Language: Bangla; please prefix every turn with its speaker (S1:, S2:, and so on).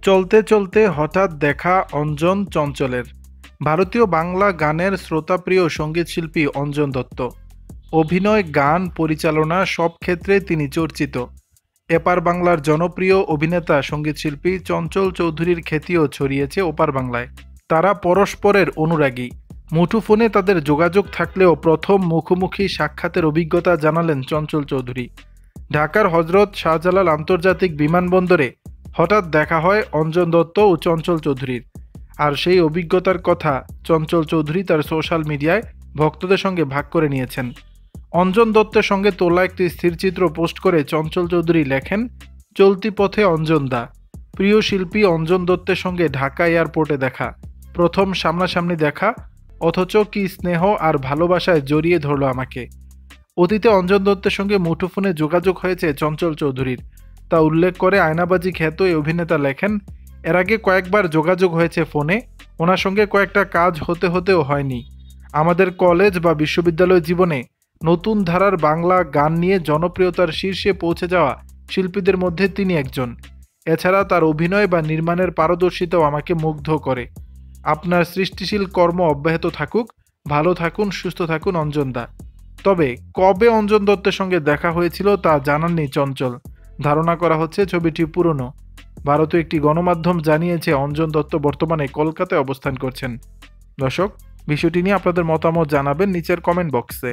S1: চলতে চলতে হঠাৎ দেখা অঞ্জন চঞ্চলের। ভারতীয় বাংলা গানের শ্রোতাপ্রিয় সঙ্গীতশিল্পী অঞ্জন দত্ত। অভিনয়, গান, পরিচালনা সব ক্ষেত্রে তিনি চর্চিত। এপার বাংলার জনপ্রিয় অভিনেতা সঙ্গীতশিল্পী চঞ্চল চৌধুরীর খ্যাতিও ছড়িয়েছে ওপার বাংলায়। তারা পরস্পরের অনুরাগী। মুঠোফোনে তাদের যোগাযোগ থাকলেও প্রথম মুখোমুখি সাক্ষাতের অভিজ্ঞতা জানালেন চঞ্চল চৌধুরী। ঢাকার হজরত শাহজালাল আন্তর্জাতিক বিমানবন্দরে হঠাৎ দেখা হয় অঞ্জন দত্ত ও চঞ্চল চৌধুরীর। আর সেই অভিজ্ঞতার কথা চঞ্চল চৌধুরী তার সোশ্যাল মিডিয়ায় ভক্তদের সঙ্গে ভাগ করে নিয়েছেন। অঞ্জন দত্তের সঙ্গে তোলা একটি স্থিরচিত্র পোস্ট করে চঞ্চল চৌধুরী লেখেন, চলতি পথে অঞ্জন দা। প্রিয় শিল্পী অঞ্জন দত্তের সঙ্গে ঢাকা এয়ারপোর্টে দেখা, প্রথম সামনাসামনি দেখা, অথচ কি স্নেহ আর ভালোবাসায় জড়িয়ে ধরল আমাকে। অতীতে অঞ্জন দত্তের সঙ্গে মুঠোফোনে যোগাযোগ হয়েছে চঞ্চল চৌধুরীর, তা উল্লেখ করে আয়নাবাজি খ্যাত এই অভিনেতা লেখেন, এর আগে কয়েকবার যোগাযোগ হয়েছে ফোনে, ওনার সঙ্গে কয়েকটা কাজ হতেও হয়নি। আমাদের কলেজ বা বিশ্ববিদ্যালয় জীবনে নতুন ধারার বাংলা গান নিয়ে জনপ্রিয়তার শীর্ষে পৌঁছে যাওয়া শিল্পীদের মধ্যে তিনি একজন। এছাড়া তার অভিনয় বা নির্মাণের পারদর্শিতাও আমাকে মুগ্ধ করে। আপনার সৃষ্টিশীল কর্ম অব্যাহত থাকুক, ভালো থাকুন, সুস্থ থাকুন অঞ্জন দা। তবে কবে অঞ্জন দত্তের সঙ্গে দেখা হয়েছিল তা জানাননি চঞ্চল। ধারণা করা হচ্ছে ছবিটি পুরনো। ভারতীয় একটি গণমাধ্যম জানিয়েছে অঞ্জন দত্ত বর্তমানে কলকাতায় অবস্থান করছেন। দর্শক, বিষয়টি নিয়ে আপনাদের মতামত জানাবেন নিচের কমেন্ট বক্সে।